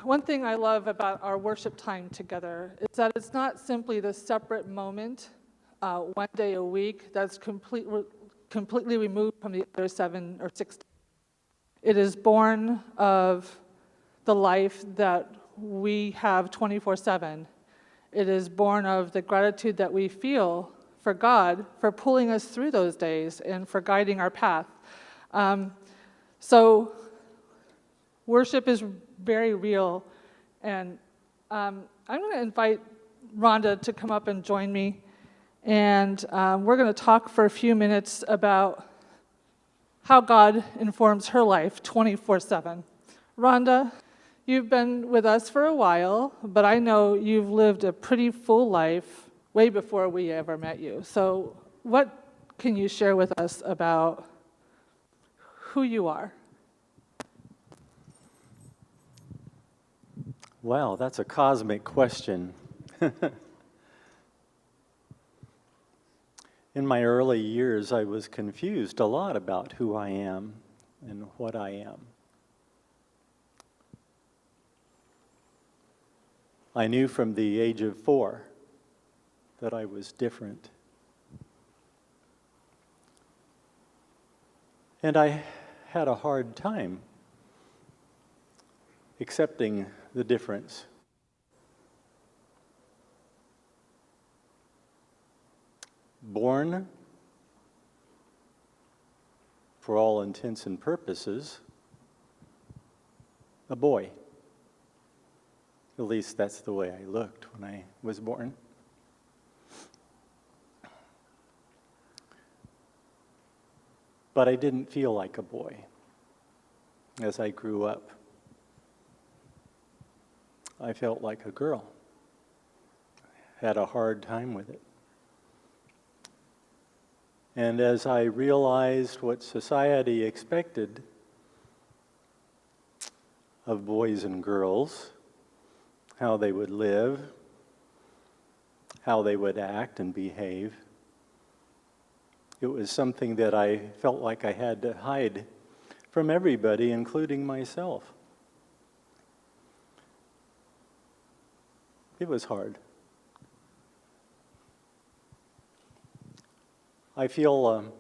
one thing I love about our worship time together is that it's not simply the separate moment, one day a week, that's completely removed from the other 7 or 6 days. It is born of the life that we have 24/7. It is born of the gratitude that we feel for God for pulling us through those days and for guiding our path. So worship is very real, and I'm going to invite Rhonda to come up and join me, and we're going to talk for a few minutes about how God informs her life 24/7. Rhonda, you've been with us for a while, but I know you've lived a pretty full life way before we ever met you. So what can you share with us about who you are? Wow, that's a cosmic question. In my early years, I was confused a lot about who I am and what I am. I knew from the age of 4 that I was different. And I had a hard time accepting the difference. Born, for all intents and purposes, a boy. At least that's the way I looked when I was born. But I didn't feel like a boy as I grew up. I felt like a girl. Had a hard time with it. And as I realized what society expected of boys and girls, how they would live, how they would act and behave, it was something that I felt like I had to hide from everybody, including myself. It was hard. I feel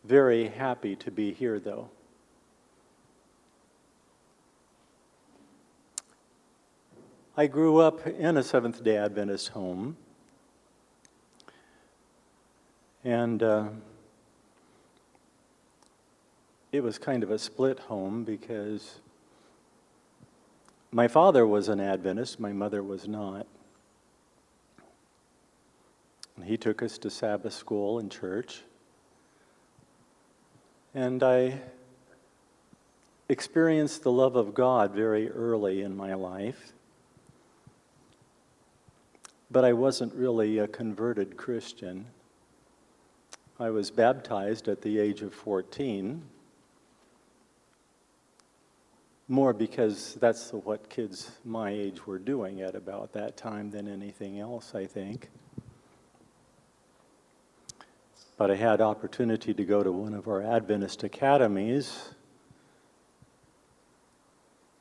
very happy to be here, though. I grew up in a Seventh-day Adventist home, and it was kind of a split home because my father was an Adventist, my mother was not. And he took us to Sabbath school and church. And I experienced the love of God very early in my life. But I wasn't really a converted Christian. I was baptized at the age of 14, more because that's what kids my age were doing at about that time than anything else, I think. But I had opportunity to go to one of our Adventist academies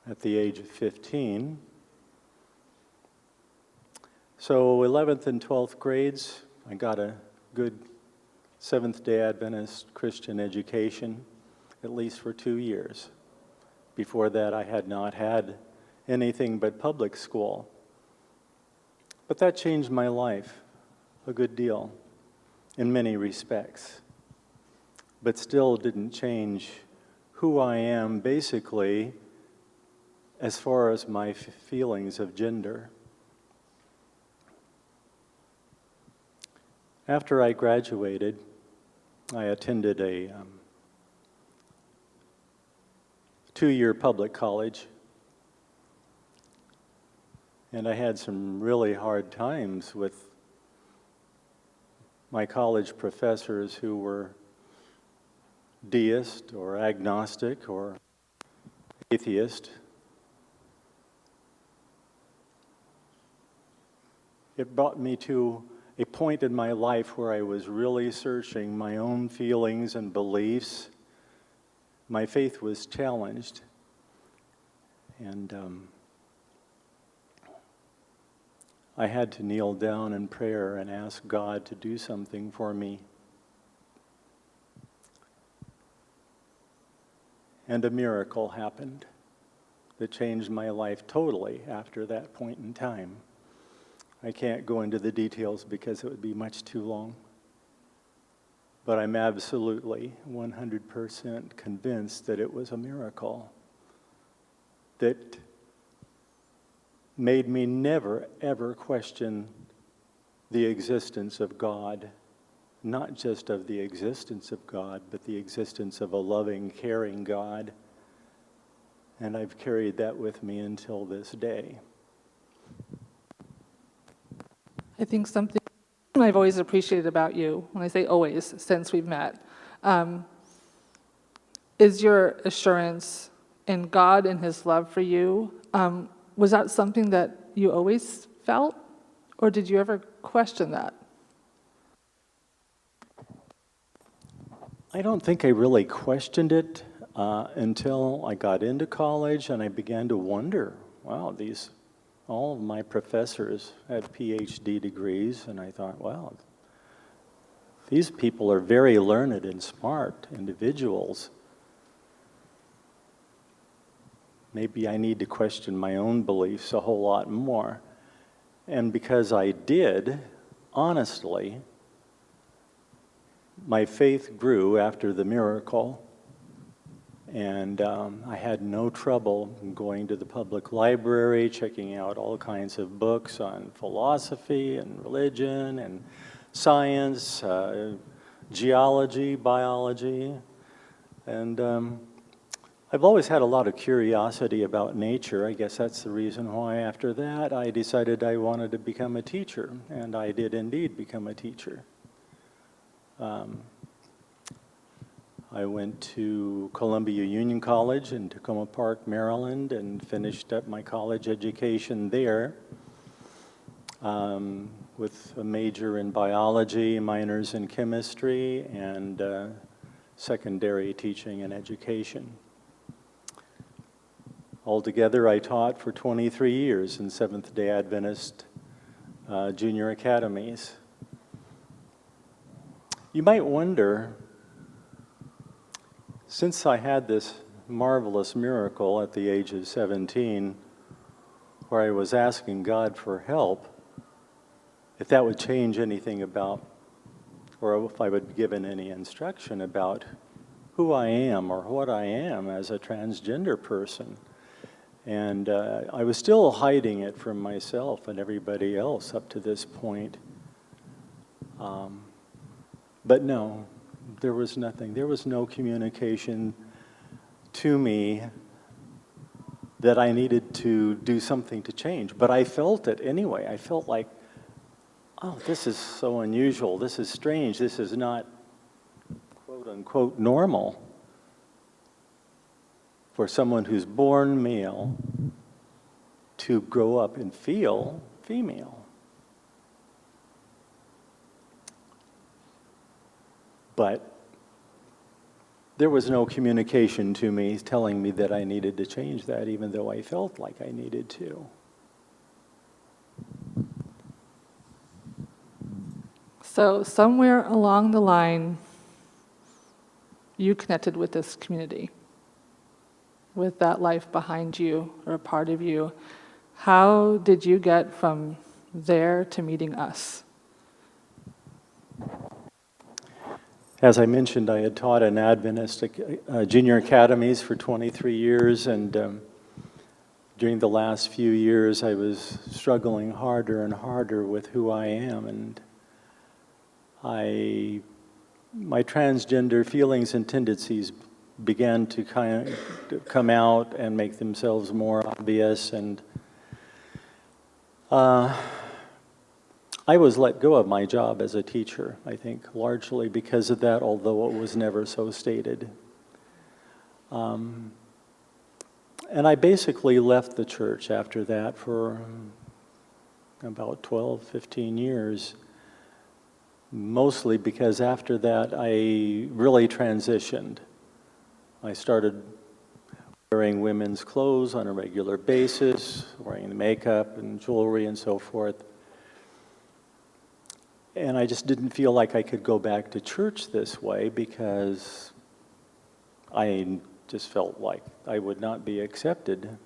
at the age of 15. So 11th and 12th grades, I got a good Seventh-day Adventist Christian education, at least for 2 years. Before that, I had not had anything but public school. But that changed my life a good deal in many respects, but still didn't change who I am basically as far as my feelings of gender. After I graduated, I attended a 2-year public college, and I had some really hard times with my college professors who were deist or agnostic or atheist. It brought me to a point in my life where I was really searching my own feelings and beliefs. My faith was challenged. And I had to kneel down in prayer and ask God to do something for me. And a miracle happened that changed my life totally after that point in time. I can't go into the details because it would be much too long. But I'm absolutely 100% convinced that it was a miracle that made me never, ever question the existence of God. Not just of the existence of God, but the existence of a loving, caring God. And I've carried that with me until this day. I think something I've always appreciated about you, when I say always, since we've met, is your assurance in God and His love for you. Was that something that you always felt, or did you ever question that? I don't think I really questioned it until I got into college and I began to wonder, wow, all of my professors had PhD degrees, and I thought, wow, these people are very learned and smart individuals. Maybe I need to question my own beliefs a whole lot more. And because I did, honestly, my faith grew after the miracle, and I had no trouble going to the public library, checking out all kinds of books on philosophy and religion and science, geology, biology, and I've always had a lot of curiosity about nature. I guess that's the reason why after that I decided I wanted to become a teacher, and I did indeed become a teacher. I went to Columbia Union College in Tacoma Park, Maryland, and finished up my college education there with a major in biology, minors in chemistry, and secondary teaching and education. Altogether, I taught for 23 years in Seventh-day Adventist junior academies. You might wonder, since I had this marvelous miracle at the age of 17, where I was asking God for help, if that would change anything about, or if I would be given any instruction about who I am or what I am as a transgender person. And I was still hiding it from myself and everybody else up to this point. But no, there was nothing. There was no communication to me that I needed to do something to change. But I felt it anyway. I felt like, oh, this is so unusual. This is strange. This is not, quote unquote, normal for someone who's born male to grow up and feel female. But there was no communication to me telling me that I needed to change that, even though I felt like I needed to. So somewhere along the line, you connected with this community, with that life behind you or a part of you. How did you get from there to meeting us? As I mentioned, I had taught in Adventist junior academies for 23 years, and during the last few years, I was struggling harder and harder with who I am, and my transgender feelings and tendencies began to kind of come out and make themselves more obvious, and I was let go of my job as a teacher, I think, largely because of that, although it was never so stated. And I basically left the church after that for about 12, 15 years, mostly because after that I really transitioned. I started wearing women's clothes on a regular basis, wearing makeup and jewelry and so forth. And I just didn't feel like I could go back to church this way because I just felt like I would not be accepted.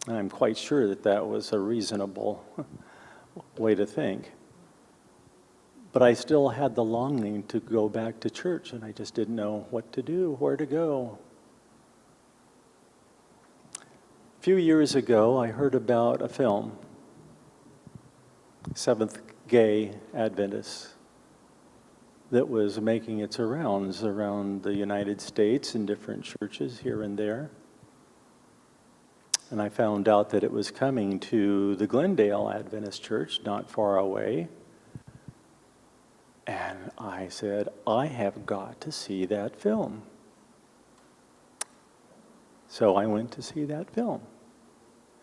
And I'm quite sure that that was a reasonable way to think. But I still had the longing to go back to church, and I just didn't know what to do, where to go. A few years ago, I heard about a film, Seventh Gay Adventists, that was making its rounds around the United States in different churches here and there. And I found out that it was coming to the Glendale Adventist Church, not far away. And I said, I have got to see that film. So I went to see that film,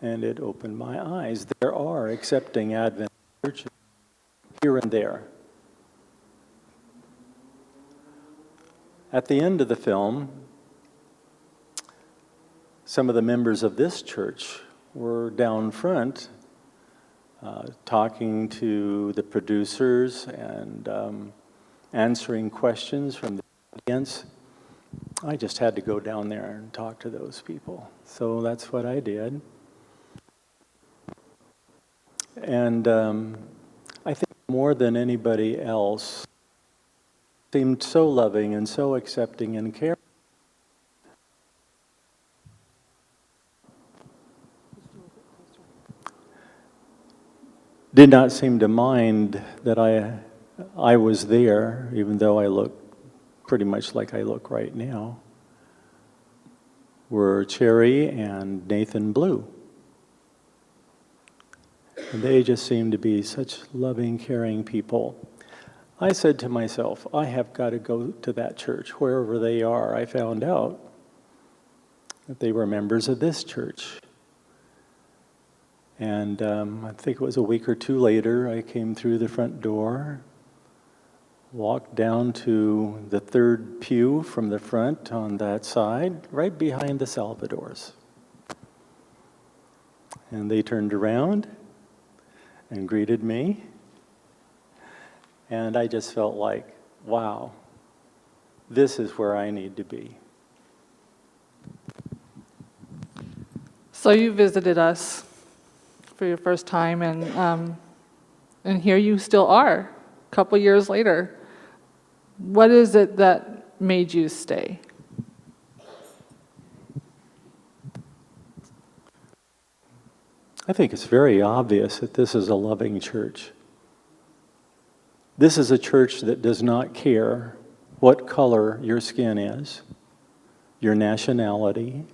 and it opened my eyes. There are accepting Adventist churches here and there. At the end of the film, some of the members of this church were down front talking to the producers and answering questions from the audience. I just had to go down there and talk to those people. So that's what I did. And I think more than anybody else, seemed so loving and so accepting and caring. Did not seem to mind that I was there, even though I looked pretty much like I look right now, were Cherry and Nathan Blue. And they just seemed to be such loving, caring people. I said to myself, I have got to go to that church, wherever they are. I found out that they were members of this church. And I think it was a week or two later, I came through the front door, walked down to the third pew from the front on that side, right behind the Salvadors. And they turned around and greeted me. And I just felt like, wow, this is where I need to be. So you visited us for your first time, and here you still are, a couple years later. What is it that made you stay? I think it's very obvious that this is a loving church. This is a church that does not care what color your skin is, your nationality,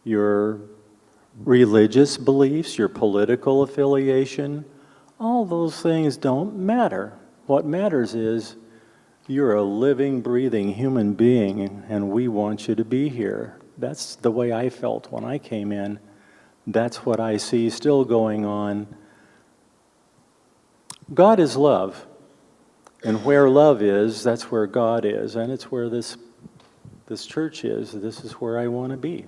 your religious beliefs, your political affiliation. All those things don't matter. What matters is you're a living, breathing human being, and we want you to be here. That's the way I felt when I came in. That's what I see still going on. God is love, and where love is, that's where God is, and it's where this church is. This is where I want to be.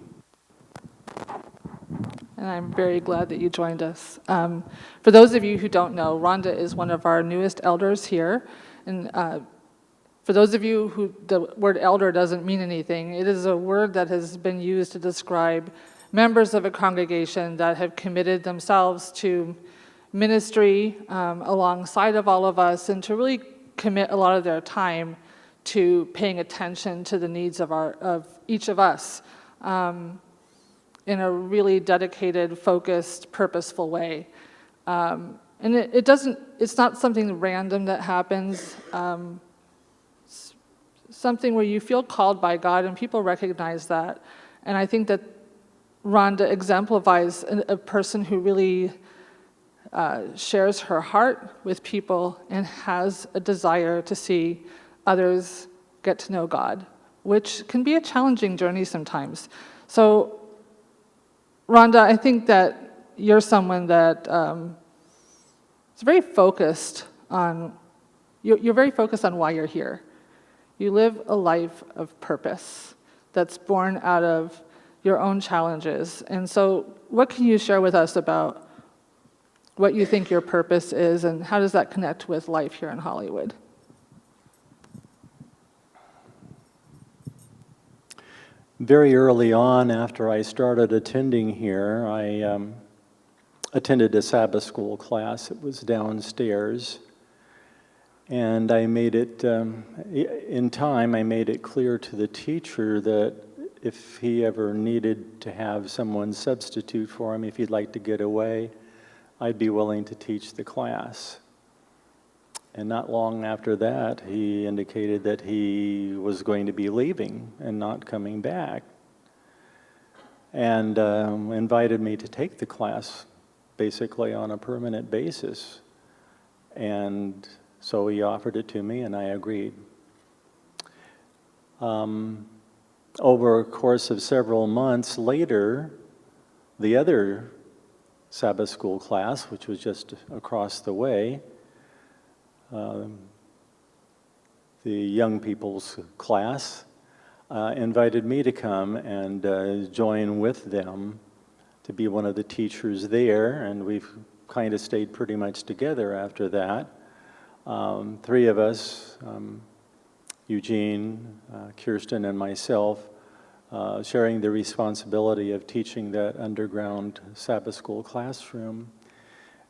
And I'm very glad that you joined us. For those of you who don't know, Rhonda is one of our newest elders here. And for those of you who the word elder doesn't mean anything, it is a word that has been used to describe members of a congregation that have committed themselves to ministry alongside of all of us, and to really commit a lot of their time to paying attention to the needs of each of us. In a really dedicated, focused, purposeful way. And it's not something random that happens, something where you feel called by God and people recognize that. And I think that Rhonda exemplifies a person who really shares her heart with people and has a desire to see others get to know God, which can be a challenging journey sometimes. So Rhonda, I think that you're someone that is very focused on, you're very focused on why you're here. You live a life of purpose. that's born out of your own challenges. And so what can you share with us about what you think your purpose is, and how does that connect with life here in Hollywood? Very early on, after I started attending here, I attended a Sabbath school class. It was downstairs. And I made it, in time, I made it clear to the teacher that if he ever needed to have someone substitute for him, if he'd like to get away, I'd be willing to teach the class. And not long after that, he indicated that he was going to be leaving and not coming back, and invited me to take the class basically on a permanent basis. And so he offered it to me, and I agreed. Over a course of several months later, the other Sabbath school class, which was just across the way, the young people's class, invited me to come and join with them to be one of the teachers there, and we've kind of stayed pretty much together after that. Three of us, Eugene, Kirsten, and myself, sharing the responsibility of teaching that underground Sabbath school classroom.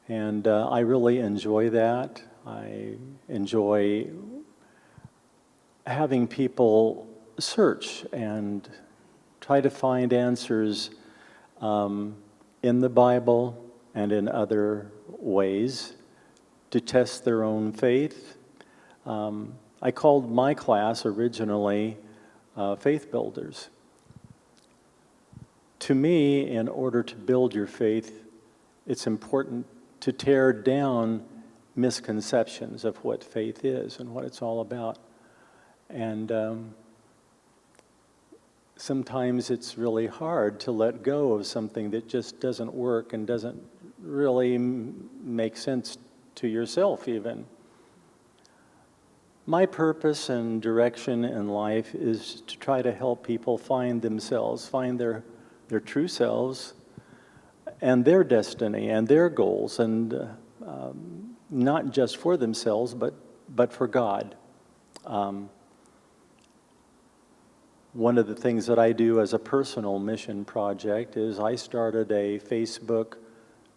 And I really enjoy that. I enjoy having people search and try to find answers in the Bible and in other ways to test their own faith. I called my class originally Faith Builders. To me, in order to build your faith, it's important to tear down misconceptions of what faith is and what it's all about. And sometimes it's really hard to let go of something that just doesn't work and doesn't really make sense to yourself even. My purpose and direction in life is to try to help people find themselves, find their true selves and their destiny and their goals, and not just for themselves, but for God. One of the things that I do as a personal mission project is I started a Facebook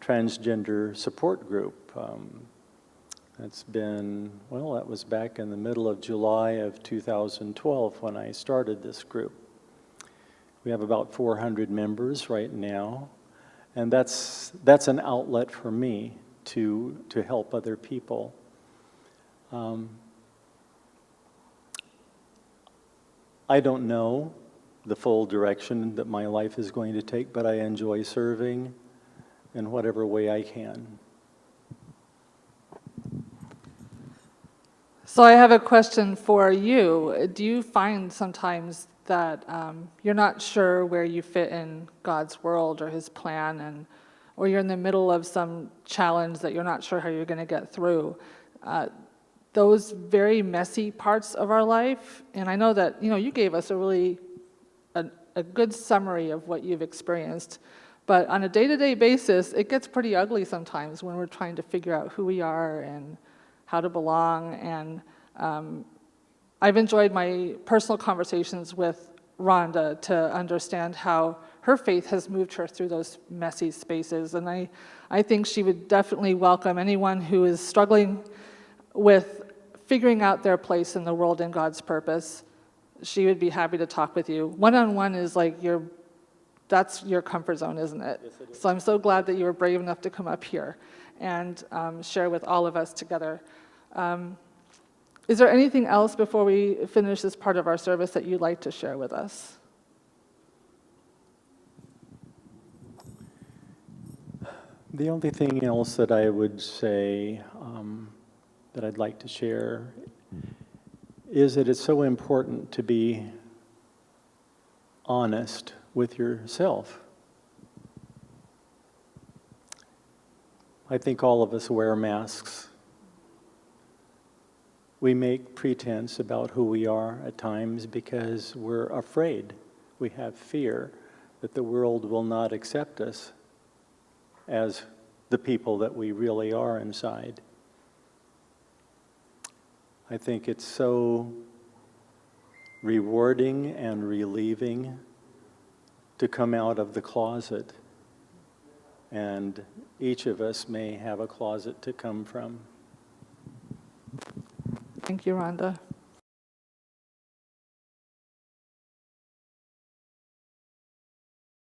transgender support group. That's been, well, that was back in the middle of July of 2012 when I started this group. We have about 400 members right now, and that's an outlet for me to help other people. I don't know the full direction that my life is going to take, but I enjoy serving in whatever way I can. So I have a question for you. Do you find sometimes that you're not sure where you fit in God's world or His plan, or you're in the middle of some challenge that you're not sure how you're going to get through? Those very messy parts of our life, and I know that you gave us a good summary of what you've experienced, but on a day-to-day basis, it gets pretty ugly sometimes when we're trying to figure out who we are and how to belong. And I've enjoyed my personal conversations with Rhonda to understand how her faith has moved her through those messy spaces. And I think she would definitely welcome anyone who is struggling with figuring out their place in the world and God's purpose. She would be happy to talk with you. One-on-one is like that's your comfort zone, isn't it? Yes, it is. So I'm so glad that you were brave enough to come up here and share with all of us together. Is there anything else before we finish this part of our service that you'd like to share with us? The only thing else that I would say that I'd like to share is that it's so important to be honest with yourself. I think all of us wear masks. We make pretense about who we are at times because we're afraid We have fear that the world will not accept us as the people that we really are inside. I think it's so rewarding and relieving to come out of the closet. And each of us may have a closet to come from. Thank you, Rhonda.